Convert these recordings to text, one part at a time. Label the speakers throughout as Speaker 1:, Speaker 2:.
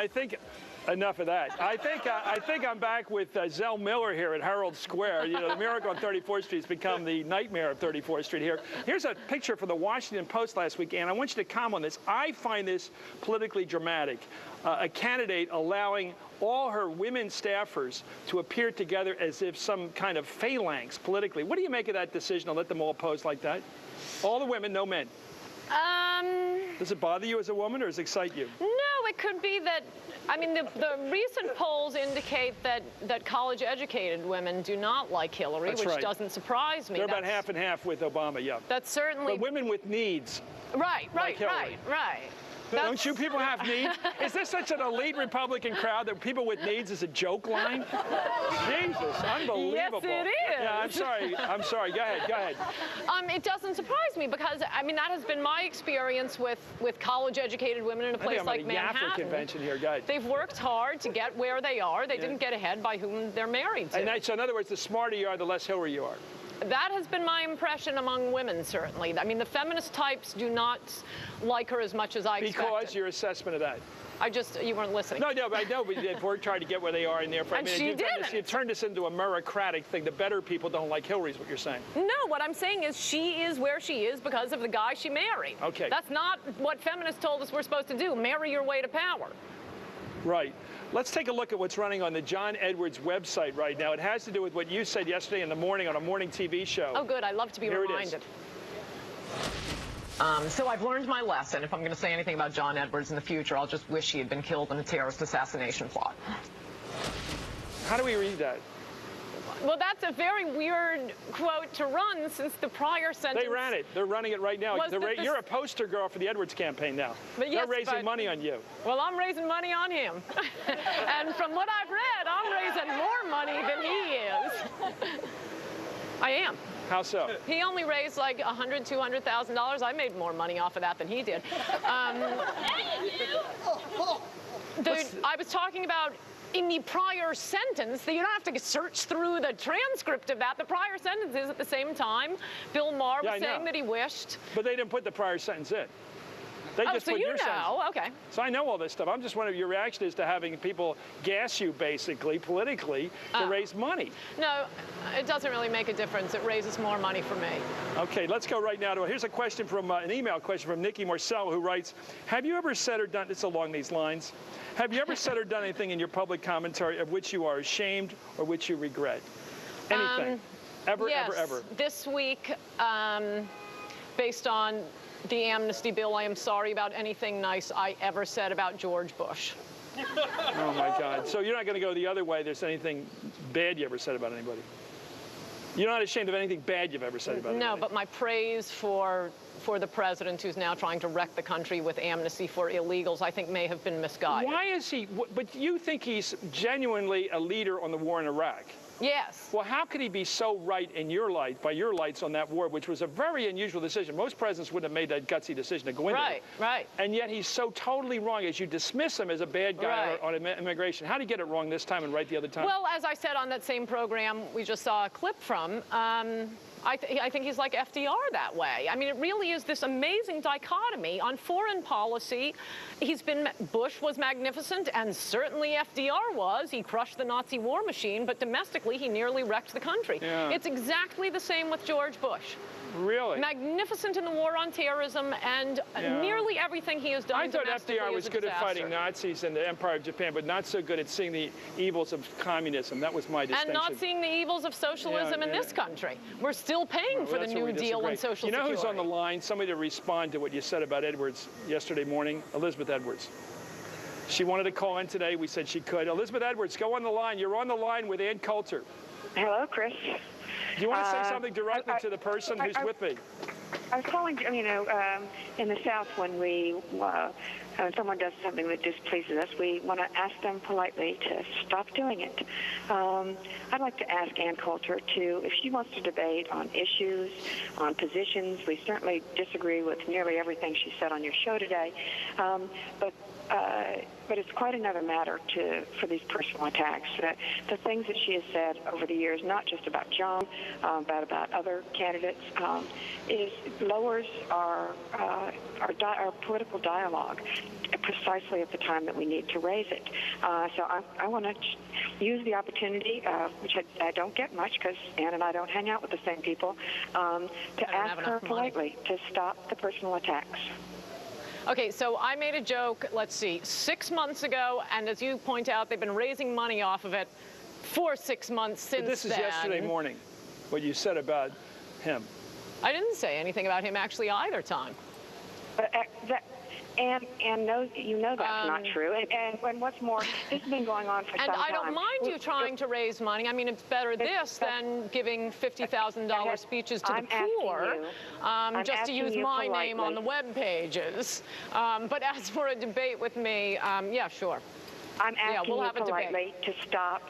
Speaker 1: think enough of that. I think I'm back with Zell Miller here at Herald Square. You know, the miracle on 34th Street has become the nightmare of 34th Street here. Here's a picture from the Washington Post last week, and I want you to comment on this. I find this politically dramatic. A candidate allowing all her women staffers to appear together as if some kind of phalanx politically. What do you make of that decision to let them all pose like that? All the women, no men. Does it bother you as a woman, or does it excite you?
Speaker 2: No, it could be that, I mean, the recent polls indicate that college-educated women do not like Hillary,
Speaker 1: That's
Speaker 2: which
Speaker 1: right.
Speaker 2: doesn't surprise me.
Speaker 1: They're about half and half with Obama, yeah.
Speaker 2: That's certainly...
Speaker 1: But women with needs.
Speaker 2: Right.
Speaker 1: Don't you people have needs? Is this such an elite Republican crowd that people with needs is a joke line? Jesus, unbelievable.
Speaker 2: Yes, it is.
Speaker 1: Yeah, I'm sorry. Go ahead.
Speaker 2: It doesn't surprise me because, I mean, that has been my experience with college-educated women in a place like Manhattan.
Speaker 1: I'm at a Yaffer convention here, go ahead.
Speaker 2: They've worked hard to get where they are. They didn't get ahead by whom they're married to.
Speaker 1: And so, in other words, the smarter you are, the less Hillary you are.
Speaker 2: That has been my impression among women, certainly. I mean, the feminist types do not like her as much as I expected.
Speaker 1: Because your assessment of that?
Speaker 2: You weren't listening.
Speaker 1: No, but I know, but they've worked hard to get where they are, and therefore,
Speaker 2: And she didn't.
Speaker 1: You turned this into a meritocratic thing. The better people don't like Hillary, is what you're saying.
Speaker 2: No, what I'm saying is she is where she is because of the guy she married.
Speaker 1: Okay.
Speaker 2: That's not what feminists told us we're supposed to do, marry your way to power.
Speaker 1: Right. Let's take a look at what's running on the John Edwards website right now. It has to do with what you said yesterday in the morning on a morning TV show.
Speaker 2: Oh, good. I love to be reminded.
Speaker 3: So I've learned my lesson. If I'm going to say anything about John Edwards in the future, I'll just wish he had been killed in a terrorist assassination plot.
Speaker 1: How do we read that?
Speaker 2: Well, that's a very weird quote to run since the prior sentence.
Speaker 1: They ran it. They're running it right now. You're a poster girl for the Edwards campaign now.
Speaker 2: But yes,
Speaker 1: they're raising money on you.
Speaker 2: Well, I'm raising money on him. And from what I've read, I'm raising more money than he is. I am.
Speaker 1: How so?
Speaker 2: He only raised like $100,000, $200,000. I made more money off of that than he did. I was talking about in the prior sentence, you don't have to search through the transcript of that. The prior sentence is at the same time. Bill Maher was saying that he wished.
Speaker 1: But they didn't put the prior sentence in. They just
Speaker 2: so
Speaker 1: put your sentence.
Speaker 2: Okay.
Speaker 1: So I know all this stuff. I'm just wondering your reaction is to having people gas you, basically, politically, to raise money.
Speaker 2: No, it doesn't really make a difference. It raises more money for me.
Speaker 1: Okay, let's go right now to here's a question from an email question from Nikki Marcel, who writes, have you ever said or done, it's along these lines, have you ever said or done anything in your public commentary of which you are ashamed or which you regret? Anything?
Speaker 2: Yes.
Speaker 1: Ever?
Speaker 2: This week, based on the amnesty bill, I am sorry about anything nice I ever said about George Bush.
Speaker 1: Oh, my God. So you're not going to go the other way. There's anything bad you ever said about anybody? You're not ashamed of anything bad you've ever said about anybody?
Speaker 2: No, but my praise for the president, who's now trying to wreck the country with amnesty for illegals, I think may have been misguided.
Speaker 1: Why is he? But you think he's genuinely a leader on the war in Iraq?
Speaker 2: Yes.
Speaker 1: Well, how could he be so right in your light, by your lights on that war, which was a very unusual decision? Most presidents wouldn't have made that gutsy decision to go into it.
Speaker 2: Right.
Speaker 1: And yet he's so totally wrong as you dismiss him as a bad guy on immigration. How did he get it wrong this time and right the other time?
Speaker 2: Well, as I said on that same program we just saw a clip from, I think he's like FDR that way. I mean, it really is this amazing dichotomy on foreign policy. Bush was magnificent, and certainly FDR was. He crushed the Nazi war machine, but domestically he nearly wrecked the country.
Speaker 1: Yeah.
Speaker 2: It's exactly the same with George Bush.
Speaker 1: Really?
Speaker 2: Magnificent in the war on terrorism, and nearly everything he has done
Speaker 1: I thought
Speaker 2: domestically
Speaker 1: FDR was
Speaker 2: is a
Speaker 1: good at
Speaker 2: disaster.
Speaker 1: fighting Nazis and the Empire of Japan, but not so good at seeing the evils of communism. That was my distinction.
Speaker 2: And not seeing the evils of socialism in this country. We're still paying for the New Deal and Social Security.
Speaker 1: You know who's on the line? Somebody to respond to what you said about Edwards yesterday morning? Elizabeth Edwards. She wanted to call in today. We said she could. Elizabeth Edwards, go on the line. You're on the line with Ann Coulter.
Speaker 4: Hello, Chris.
Speaker 1: Do you want to say something directly to the person who's with me?
Speaker 4: I was calling, you know, in the South when someone does something that displeases us, we want to ask them politely to stop doing it. I'd like to ask Ann Coulter, too, if she wants to debate on issues, on positions. We certainly disagree with nearly everything she said on your show today, but it's quite another matter for these personal attacks. The things that she has said over the years, not just about John, but about other candidates, lowers our political dialogue, precisely at the time that we need to raise it. So I want to use the opportunity, which I don't get much because Ann and I don't hang out with the same people, to ask her politely to stop the personal attacks.
Speaker 2: Okay, so I made a joke, let's see, 6 months ago, and as you point out, they've been raising money off of it for 6 months since then.
Speaker 1: This is yesterday morning, what you said about him.
Speaker 2: I didn't say anything about him actually either time.
Speaker 4: But and knows, you know that's not true. And what's more, this has been going on for some time.
Speaker 2: And I don't mind you trying to raise money. I mean, it's better this than giving $50,000 speeches to the poor just to use my name on the web pages. But as for a debate with me, yeah, sure.
Speaker 4: I'm asking you politely to stop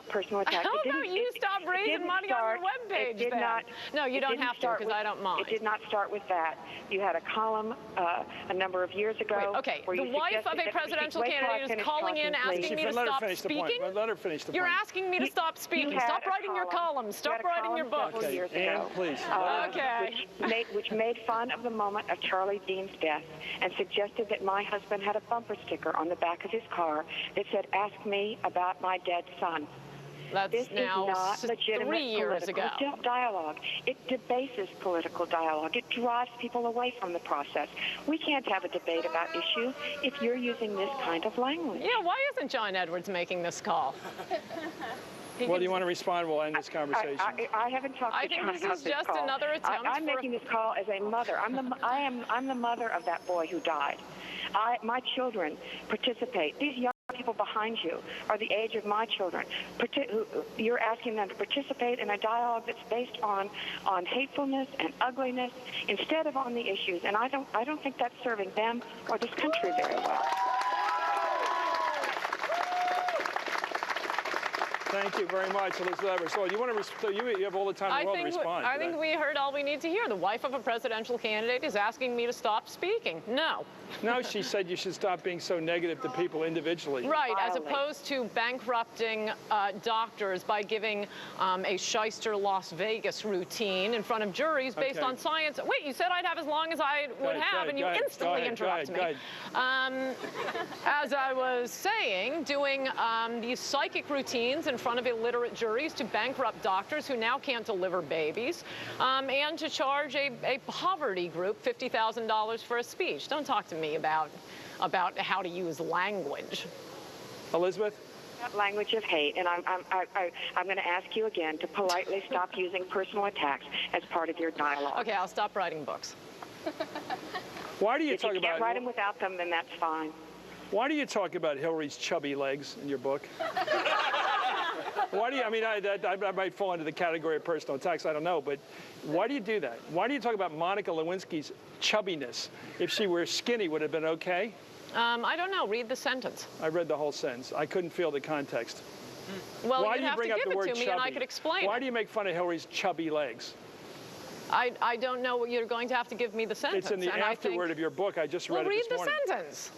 Speaker 4: personal attacks.
Speaker 2: How about you stop raising money on your webpage then? No, you don't have to because I don't mind.
Speaker 4: It did not start with that. You had a column a number of years ago.
Speaker 2: Wait, okay, the wife of a presidential candidate is calling in asking me to stop speaking?
Speaker 1: Let her finish the point.
Speaker 2: You're asking me to stop speaking. Stop writing your columns. Stop writing your books.
Speaker 1: Okay, Ann, please.
Speaker 2: Okay.
Speaker 4: Which made fun of the moment of Charlie Dean's death and suggested that my husband had a bumper sticker on the back of his car that said, "Ask me about my dead son."
Speaker 2: That's
Speaker 4: this
Speaker 2: now
Speaker 4: is not legitimate
Speaker 2: 3 years
Speaker 4: political
Speaker 2: ago.
Speaker 4: dialogue. It debases political dialogue. It drives people away from the process. We can't have a debate about issues if you're using this kind of language.
Speaker 2: Yeah, why isn't John Edwards making this call?
Speaker 1: Well, do you want to respond? We'll end this conversation.
Speaker 4: I haven't talked to John about this call.
Speaker 2: I think this is just another attempt.
Speaker 4: I'm making this call as a mother. I'm the mother of that boy who died. My children participate. These young people behind you are the age of my children. You're asking them to participate in a dialogue that's based on hatefulness and ugliness instead of on the issues. And I don't think that's serving them or this country very well.
Speaker 1: Thank you very much, Elizabeth Edwards. So you want to? You have all the time in the world to respond.
Speaker 2: I think we heard all we need to hear. The wife of a presidential candidate is asking me to stop speaking. No.
Speaker 1: No, she said you should stop being so negative to people individually.
Speaker 2: Right, as opposed to bankrupting doctors by giving a shyster Las Vegas routine in front of juries based on science. Wait, you said I'd have as long as I would have, and you instantly interrupt me. As I was saying, doing these psychic routines in front of illiterate juries to bankrupt doctors who now can't deliver babies, and to charge a poverty group $50,000 for a speech. Don't talk to me about how to use language.
Speaker 1: Elizabeth?
Speaker 4: Language of hate, and I'm going to ask you again to politely stop using personal attacks as part of your dialogue.
Speaker 2: Okay, I'll stop writing books.
Speaker 1: Why do you
Speaker 4: if
Speaker 1: talk
Speaker 4: you
Speaker 1: about?
Speaker 4: Can't write them without them, then that's fine.
Speaker 1: Why do you talk about Hillary's chubby legs in your book? Why do you? I mean, I might fall into the category of personal attacks. I don't know, but why do you do that? Why do you talk about Monica Lewinsky's chubbiness? If she were skinny, would it have been okay?
Speaker 2: I don't know. Read the sentence.
Speaker 1: I read the whole sentence. I couldn't feel the context.
Speaker 2: Well,
Speaker 1: why
Speaker 2: you'd
Speaker 1: do you
Speaker 2: have
Speaker 1: bring
Speaker 2: to
Speaker 1: up
Speaker 2: give
Speaker 1: the word
Speaker 2: it to me,
Speaker 1: chubby?
Speaker 2: and I could explain
Speaker 1: Why
Speaker 2: it.
Speaker 1: do you make fun of Hillary's chubby legs?
Speaker 2: I don't know. You're going to have to give me the sentence.
Speaker 1: It's in the afterword of your book. I just read it this morning.
Speaker 2: Well, read the sentence.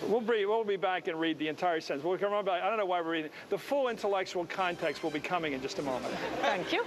Speaker 1: We'll be back and read the entire sentence. We'll come back. I don't know why we're reading. The full intellectual context will be coming in just a moment.
Speaker 2: Thank you.